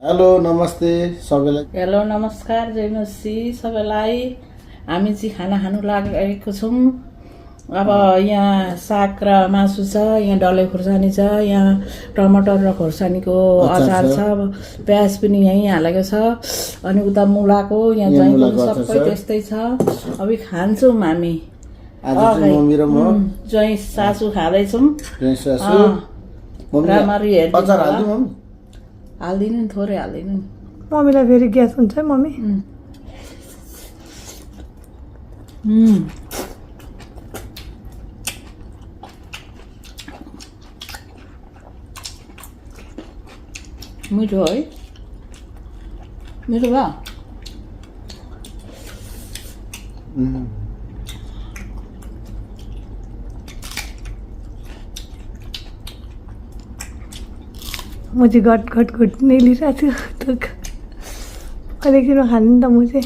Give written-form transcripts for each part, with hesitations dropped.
Hello नमस्ते सबैलाई। Hello नमस्कार जयमसी सबैलाई। हामी चाहिँ खाना खानु लागेको छौँ। अब यहाँ साग र मासु छ, यहाँ डल्लेखुर्सानी छ, यहाँ टमाटर र खोर्सानीको अचार छ, प्याज पनि यहीँ हालेको छ, अनि उता मुलाको यहाँ जहीँ सबै त्यस्तै छ। अब खान्छौँ हामी। जहीँ सासु खाँदैछौँ। राम्ररी हेरिदिनु, हाल्दिनु नि, थोरै हाल्दिनु नि। मम्मीलाई फेरि ग्यास हुन्छ है मम्मी। मिठो है, मिठो भयो। म चाहिँ घट नै लिइरहेको छु। अलिकति खानु नि त म चाहिँ।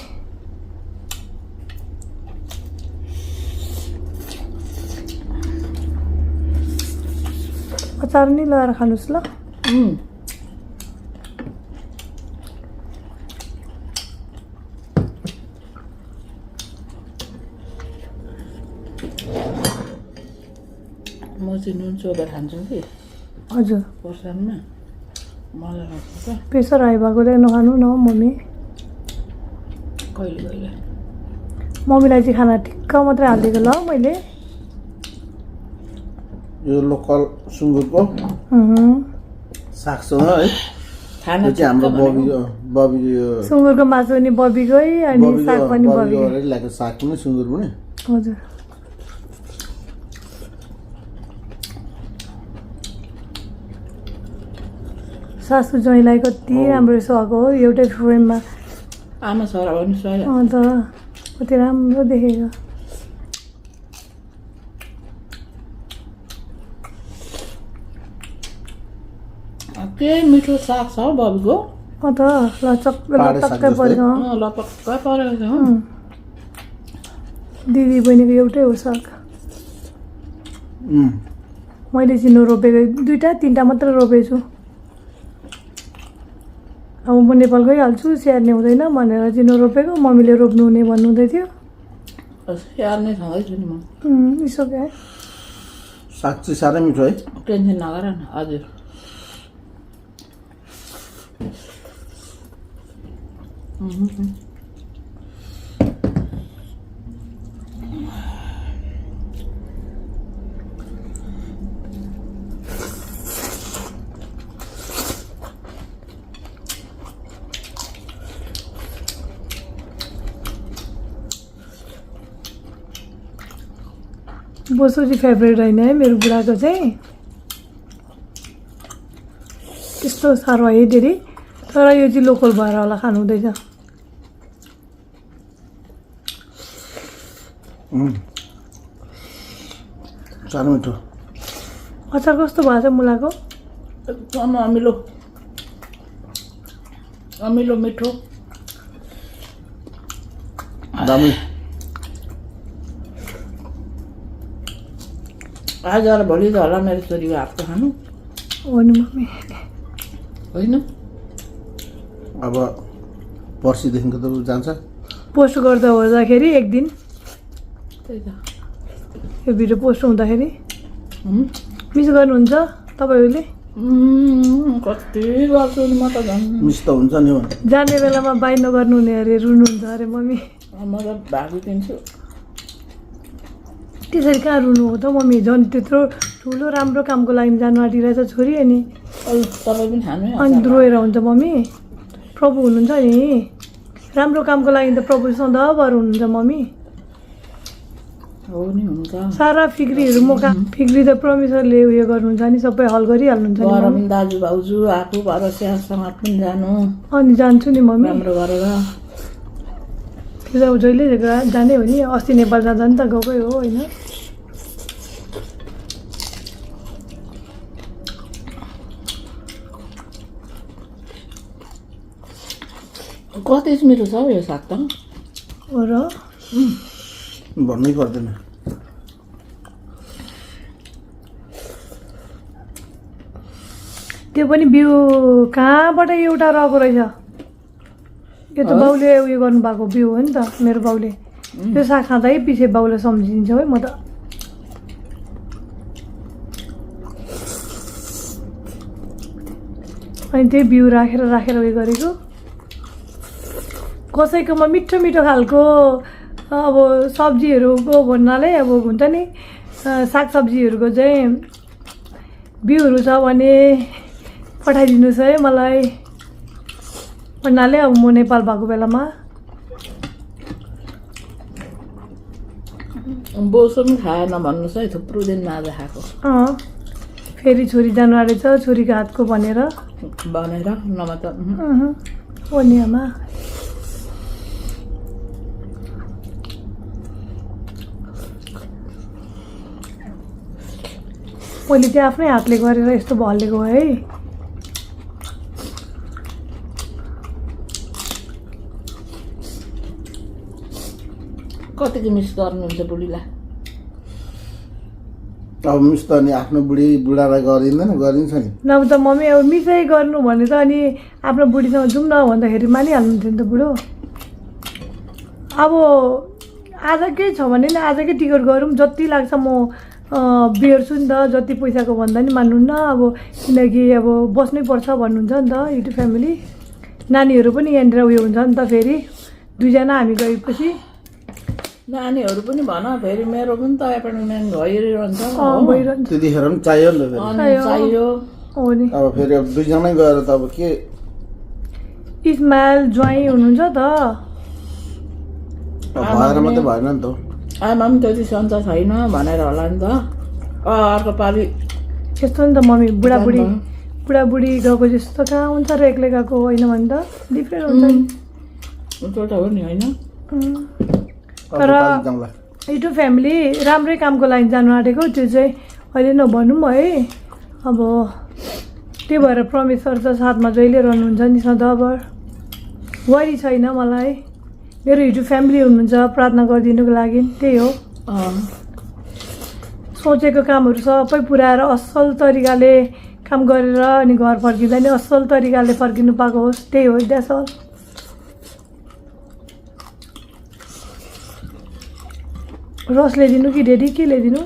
अचार नै लगाएर खानुहोस् ल। म चाहिँ नुन चोबेर खान्छु कि। हजुर, पर्सानमा मजा लाग्छ त। प्रेसर हाई भएकोले नखानु न मम्मी। कहिले कहिले मम्मीलाई चाहिँ खाना ठिक्क मात्रै हालिदिएको ल मैले। यो लोकल सुँगुरको सागसँग है, खाना चाहिँ हाम्रो बबी सुँगुरको मासु पनि बबीकै, अनि साग पनि बबीकै। साग पनि सुँगुर पनि। हजुर, सासु ज्वाइँलाई कति राम्रो सुहाएको हो एउटै फ्रेममा। आमा छोरा पनि सही। अन्त कति राम्रो देखेको। के मिठो साग छ हौ बबीको। अन्त लचक्कै पऱ्यो। लपक्कै परेको छ। दिदी बहिनीको एउटै हो साग। मैले चिनो रोपेको 2-3टा मात्रै रोपेको छु। अब म नेपाल गइहाल्छु, स्याहार्ने हुँदैन भनेर चिनो रोपेको। मम्मीले रोप्नु हुने भन्नुहुँदै थियो। स्याहार्ने छँदैछु नि म। यसो क्या साग चाहिँ साह्रै मिठो है। टेन्सन नगर न। हजुर, बोसो चाहिँ फेभरेट होइन है मेरो बुढाको चाहिँ। त्यस्तो साह्रो है धेरै, तर यो चाहिँ लोकल भएर होला खानु हुँदैछ। साह्रै मिठो। अचार कस्तो भएको छ मुलाको? एकदम अमिलो अमिलो मिठो। दामी। आज र भोलि त होला मेरो छोरीको हातको खानु हो नि मम्मी। होइन, अब पर्सिदेखिको त जान्छ। पोस्ट गर्दा ओर्दाखेरि एक दिन त्यही त। यो भिडियो पोस्ट हुँदाखेरि मिस गर्नुहुन्छ तपाईँहरूले? कति गर्छु नि म त झन्। मिस त हुन्छ नि। जाने बेलामा बाई नगर्नु हुने अरे, रुनुहुन्छ अरे मम्मी। म त भागिदिन्छु। त्यसरी कहाँ रुनु हो त मम्मी? झन् त्यत्रो ठुलो राम्रो कामको लागि जानु आँटिरहेछ छोरी। अनि तपाईँ पनि खानु है। अनि रोएर हुन्छ मम्मी? प्रभु हुनुहुन्छ नि, राम्रो कामको लागि त प्रभु सधैँभर हुनुहुन्छ मम्मी। हो नि, हुन्छ। सारा फिक्रीहरू फिक्री त परमेश्वरले उयो गर्नुहुन्छ नि, सबै हल गरिहाल्नुहुन्छ नि मम्मी। दाजु भाउजू आफू भएर स्याहारसँग पनि जानु। अनि जान्छु नि मम्मी, राम्रो गरेर। त्यो त जहिले जाने हो नि। अस्ति नेपाल जाँदा नि त गएकै हो होइन। कति मिठो छ यो साग त। हो र भन्नै पर्दैन। त्यो पनि बिउ कहाँबाट एउटा रहेको रहेछ यो त बाउले उयो गर्नुभएको बिउ हो नि त मेरो बाउले त्यो साग खाँदै पछि बाउले सम्झिन्छ है म त अनि त्यही बिउ राखेर उयो गरेको कसैकोमा मिठो मिठो खालको अब सब्जीहरूको भन्नाले अब हुन्छ नि सागसब्जीहरूको चाहिँ बिउहरू छ भने पठाइदिनुहोस् है मलाई भन्नाले अब म नेपाल भएको बेलामा बोसो पनि खाएन भन्नुहोस् है थुप्रो दिन माजा खाएको फेरि छोरी जानु आँटेछ छोरीको हातको भनेर नभए त हो नि आमा मैले चाहिँ आफ्नै हातले गरेर यस्तो भलेको है कतिको मिस गर्नुहुन्छ बुढीलाई अब मिस त अनि आफ्नो बुढालाई गरिँदैन गरिन्छ नि नभए त मम्मी अब मिसै गर्नु भने त अनि आफ्नो बुढीसँग जाउँ न भन्दाखेरि मानिहाल्नुहुन्थ्यो नि त बुढो अब आज केही छ भने नि आजकै टिकट गरौँ जति लाग्छ म बिर्छु नि त जति पैसाको भन्दा नि मान्नुहुन्न अब किनकि अब बस्नै पर्छ भन्नुहुन्छ नि त युट्युब फ्यामिली नानीहरू पनि यहाँनिर उयो हुन्छ नि त फेरि दुईजना हामी गएपछि नानीहरू पनि भन फेरि मेरो पनि त एपोइन्टमेन्ट भइरहन्छ भइरहन्छ त्यतिखेर पनि चाहियो नि त फेरि चाहियो हो नि अब फेरि अब दुईजनै गएर त अब के इस्माइल ज्वाइँ हुनुहुन्छ त भएर मात्रै भएन नि त आमा पनि त्यति सन्च छैन भनेर होला नि त अर्को पालि यस्तो नि त मम्मी बुढाबुढी गएको जस्तो कहाँ हुन्छ र एक्लै गएको होइन भने त डिफ्रेन्ट हुन्छ त्यो त हो नि होइन तर युट्युब फ्यामिली राम्रै कामको लागि जानु आँटेको त्यो चाहिँ अहिले नभनौँ है अब त्यही भएर परमेश्वर त साथमा जहिले रहनुहुन्छ नि सदाभर वरि छैन मलाई मेरो युट्युब फ्यामिली हुनुहुन्छ प्रार्थना गरिदिनुको लागि त्यही हो सोचेको कामहरू सबै पुऱ्याएर असल तरिकाले काम गरेर अनि घर फर्किँदा नि असल तरिकाले फर्किनु पाएको होस् त्यही हो द्याट्स अल रस ल्याइदिनु कि डेडी के ल्याइदिनु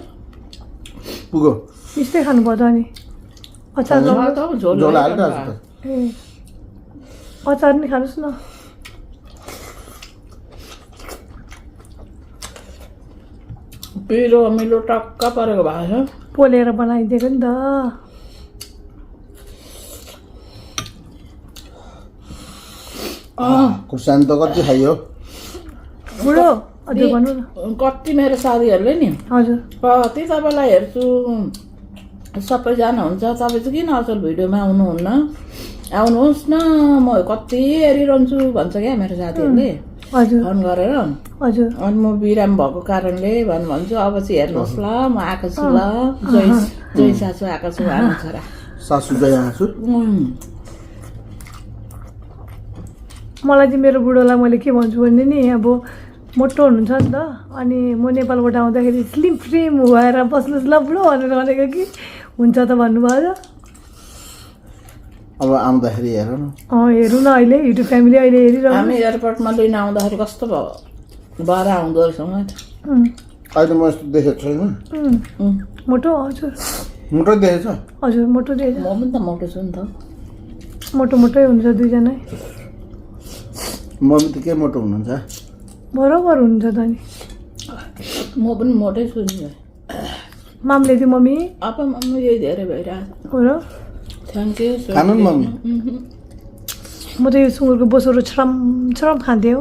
पुगो यस्तै खानुपर्छ नि अचार ए अचार नि खानुहोस् न पिरो मिलो टक्क परेको भएको छ पोलेर बनाइदिएको नि त खुर्सानी त कति खाइयो बुढो हजुर भन्नु न कति मेरो साथीहरूले नि हजुर कति तपाईँलाई हेर्छु सबैजना हुन्छ तपाईँ चाहिँ किन असल भिडियोमा आउनुहुन्न आउनुहोस् न म कति हेरिरहन्छु भन्छ क्या मेरो साथीहरूले हजुर फोन गरेर हजुर अनि म बिराम भएको कारणले भन्छु अब चाहिँ हेर्नुहोस् ल म आएको छु ल जय सासु आएको छु आमा छोरा सासु जय आसु मलाई चाहिँ मेरो बुढोलाई मैले के भन्छु भने नि अब मोटो हुनुहुन्छ नि त अनि म नेपालबाट आउँदाखेरि स्लिम फ्लिम भएर बस्नुहोस् ल बुढो भनेर भनेको कि हुन्छ त भन्नुभयो अब आउँदाखेरि हेर न हेरौँ न अहिले युट्युब फ्यामिली अहिले हेरिरहनु हामी एयरपोर्टमा लिन आउँदाखेरि कस्तो भयो भएर आउँदो रहेछ अहिले म यस्तो देखेको छैन मोटो हजुर मोटो देखेछ हजुर मोटो देखेछ म पनि त मोटो छु नि त मोटै हुन्छ दुईजना मम्मी त के मोटो हुनुहुन्छ बराबर हुन्छ त नि म पनि मोटै छु नि मामले चाहिँ मम्मी अब मम्मी यही धेरै भइरहेको हो र थ्याङ्क यू खानु नि मम्मी म त यो सुँगुरको बोसोरो छरम खान्थेँ हो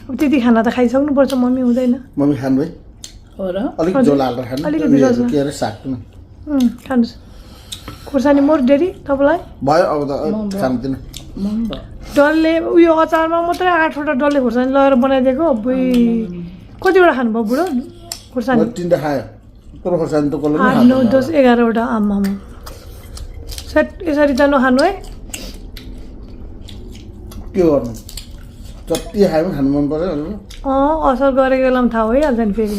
अब त्यति खाना त खाइसक्नुपर्छ मम्मी हुँदैन मम्मी खानु है हो र अलिक झोल हालेर खानु अलिकति के अरे साग पनि खानुहोस् खुर्सानी मोर डेरी तपाईँलाई भयो अब त खान्दिनँ डल्ले उयो अचारमा मात्रै 8वटा डल्ले खुर्सानी लगाएर बनाइदिएको बुई कतिवटा खानुभयो बुढो खुर्सानी 3टा खायो तर खुर्सानी त कसले 8 9 10 11वटा आम्मा सेट यसरी त नखानु है के गर्नु जति खायो पनि खानु मन पर्यो असर गरेको बेलामा थाहा भइहाल्छ नि फेरि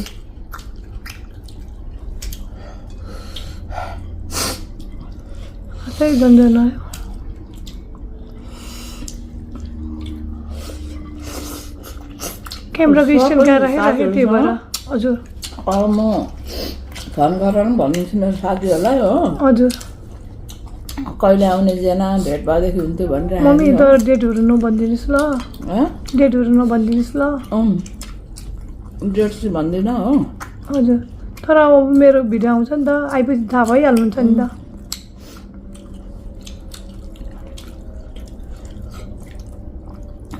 चाहिँ जन्जन आयो। क्यामेराको स्ट्यान्ड कहाँ राखेको त्यही भएर हजुर म फोन गरेर पनि भनिदिन्छु मेरो साथीहरूलाई हो हजुर कहिले आउने जेना भेट भएदेखि हुन्थ्यो भनिरहेको मम्मी त डेटहरू नभनिदिनुहोस् ल डेटहरू नभनिदिनुहोस् ल डेट चाहिँ भन्दिनँ हो हजुर तर अब मेरो भिडियो आउँछ नि त आइपछि थाहा भइहाल्नुहुन्छ नि त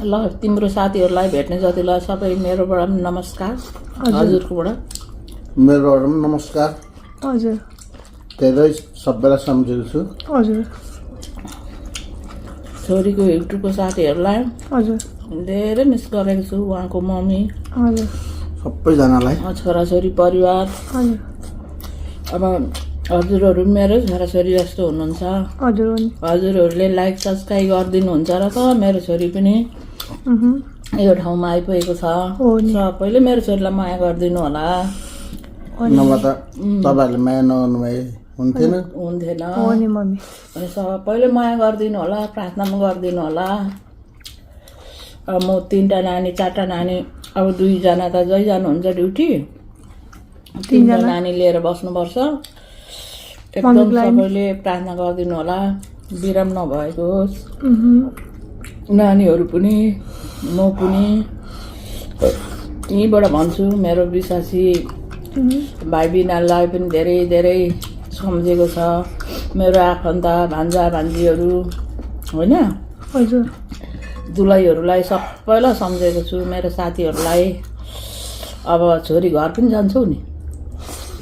ल तिम्रो साथीहरूलाई भेट्ने जतिलाई सबै मेरोबाट पनि नमस्कार हजुरकोबाट मेरोबाट पनि नमस्कार हजुर धेरै सबैलाई सम्झेको छु हजुर छोरीको युट्युबको साथीहरूलाई हजुर धेरै मिस गरेको छु उहाँको मम्मी हजुर सबैजनालाई छोराछोरी परिवार हजुर अब हजुरहरू पनि मेरो छोराछोरी जस्तो हुनुहुन्छ हजुर हजुरहरूले लाइक सब्सक्राइब गरिदिनुहुन्छ र त मेरो छोरी पनि यो ठाउँमा आइपुगेको छ सबैले मेरो छोरीलाई माया गरिदिनु होला नभए त तपाईँहरूले माया नगर्नु भए हुन्थेन मम्मी अनि सबैले माया गरिदिनु होला प्रार्थना पनि गरिदिनु होला अब म 3टा नानी 4टा नानी अब 2जना त जै जानुहुन्छ ड्युटी 3जना नानी लिएर बस्नुपर्छ एकदम सबैले प्रार्थना गरिदिनु होला बिराम नभएको होस् नानीहरू पनि म पनि यहीँबाट भन्छु मेरो विश्वासी भाइ बिनालाई पनि धेरै धेरै सम्झेको छ मेरो आफन्त भान्जा भान्जीहरू होइन हजुर दुलैहरूलाई सबैलाई सम्झेको छु मेरो साथीहरूलाई अब छोरी घर पनि जान्छौ नि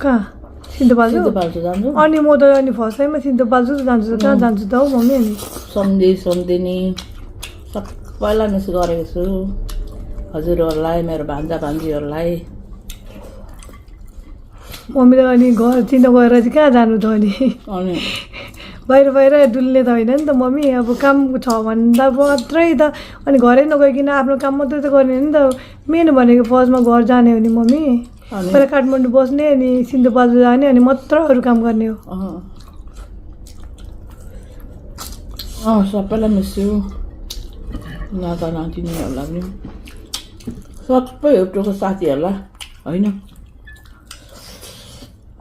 कहाँ सिन्धुपाल्चो जान्छु अनि म त अनि फर्स्ट टाइममा सिन्धुपाल्चो जान्छु कहाँ जान्छु त हौ मम्मी अनि सम्झिनी सबैलाई मिस गरेको छु हजुरहरूलाई मेरो भान्जा भान्जीहरूलाई मम्मी त अनि घर चिन्ता गएर चाहिँ कहाँ जानु त अनि बाहिर डुल्ने त होइन नि त मम्मी अब काम छ भन्दा मात्रै त अनि घरै नगइकन आफ्नो काम मात्रै त गर्ने नि त मेन भनेको फर्स्टमा घर जाने हो नि मम्मी पहिला काठमाडौँ बस्ने अनि सिन्धुपाल्चो जाने अनि मात्र अरू काम गर्ने हो सबैलाई मिस्छु नाता नातिनीहरूलाई पनि सबै एउटोको साथीहरूलाई होइन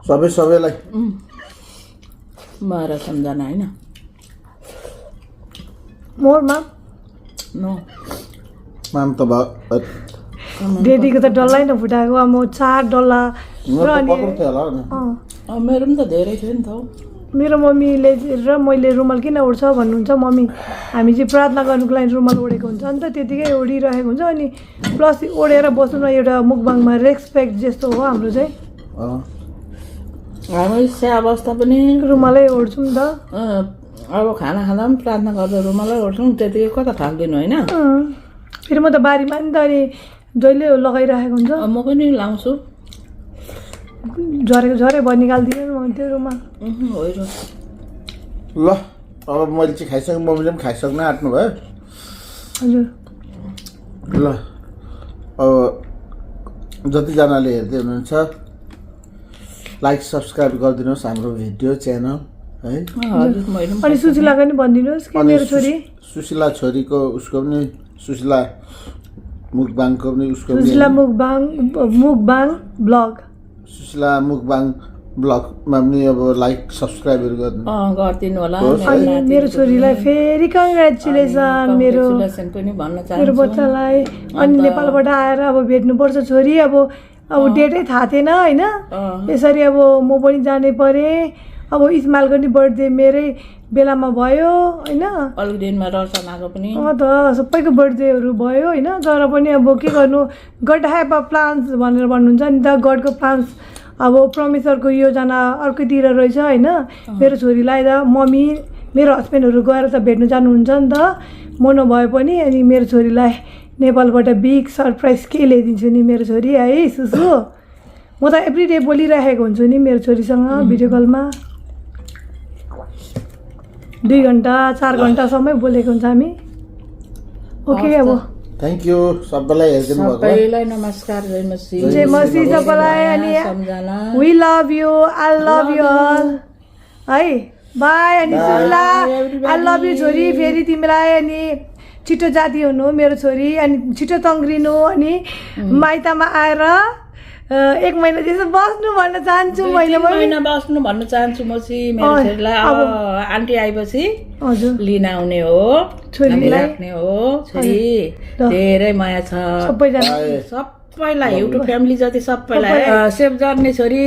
सबैलाई मारा सम्झना होइन मोरमा माम त डेडीको त डल्लै नफुटाएको अब म 4 डल्ला र अनि मेरो पनि त धेरै थियो नि त मेरो मम्मीले र मैले रुमाल किन ओढ्छ भन्नुहुन्छ मम्मी हामी चाहिँ प्रार्थना गर्नुको लागि रुमाल ओढेको हुन्छ नि त त्यतिकै ओढिरहेको हुन्छ अनि प्लस ओढेर बस्नु न एउटा मुकबाङमा रेस्पेक्ट जस्तो हो हाम्रो चाहिँ हामी स्या अवस्था पनि रुमालै ओढ्छौँ नि त अब खाना खाँदा पनि प्रार्थना गर्दा रुमालै ओढ्छौँ त्यतिकै कता फ्याँक्दिनु होइन फेरि म त बारीमा नि त अनि जहिले लगाइरहेको हुन्छ म पनि लाउँछु झरे भएर निकालिदिनु म त्यो रुमाल ल अब मैले चाहिँ खाइसकेँ मम्मीले पनि खाइसक्न आँट्नु भयो हजुर ल अब जतिजनाले हेर्दै हुनुहुन्छ लाइक सब्सक्राइब गरिदिनुहोस् हाम्रो भिडियो च्यानल है अनि सुशीलाको पनि भनिदिनुहोस् कि मेरो छोरी सुशीला छोरीको उसको पनि सुशीला मुकबाङको पनि उसको सुशीला मुकबाङ ब्लग सुशीला मुकबाङ ब्लगमा पनि अब लाइक सब्सक्राइबहरू गरिदिनु होला अनि मेरो छोरीलाई फेरि कङ्ग्रेचुलेसन मेरो बच्चालाई अनि नेपालबाट आएर अब भेट्नुपर्छ छोरी अब डेटै थाहा थिएन होइन यसरी अब म पनि जाने परेँ अब इस्माइलको नि बर्थडे मेरै बेलामा भयो होइन त सबैको बर्थडेहरू भयो होइन तर पनि अब के गर्नु गड ह्याभ अ प्लान्स भनेर भन्नुहुन्छ नि त गडको प्लान्स अब परमेश्वरको योजना अर्कैतिर रहेछ होइन मेरो छोरीलाई त मम्मी मेरो हस्बेन्डहरू गएर त भेट्नु जानुहुन्छ नि त म नभए पनि अनि मेरो छोरीलाई नेपालबाट बिग सरप्राइज के ल्याइदिन्छु नि मेरो छोरी है सुसु म त एभ्रिडे बोलिरहेको हुन्छु नि मेरो छोरीसँग भिडियो कलमा 2 घन्टा 4 घन्टासम्म बोलेको हुन्छ हामी ओके अब थ्याङ्क यू सबैलाई हेरिदिनु भएको सबैलाई नमस्कार जय मसी सबैलाई अनि we love you I love you all है बाई अनि सुन्ला everybody. आई लभ यु छोरी फेरि तिमीलाई अनि छिटो जाती हुनु मेरो छोरी अनि छिटो तङ्ग्रिनु अनि माइतमा आएर 1 महिना जस्तो बस्नु भन्न चाहन्छु 2-3 मैले महिना बस्नु भन्न चाहन्छु म चाहिँ मेरो छोरीलाई अब आन्टी आएपछि हजुर लिन आउने हो छोरीलाई राख्ने हो छोरी धेरै माया छ सबैलाई एउटा फ्यामिली जति सबैलाई सेफ गर्ने छोरी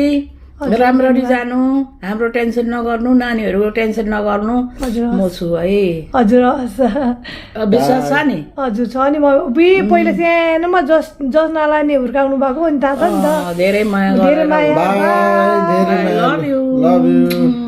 राम्ररी जानु हाम्रो टेन्सन नगर्नु नानीहरूको टेन्सन नगर्नु म छु है हजुर विश्वास छ नि हजुर छ नि म पहिला सानोमा जस नालानी हुर्काउनु भएको नि थाहा छ नि त धेरै माया धेरै माया बाई धेरै माया लभ यु लभ यु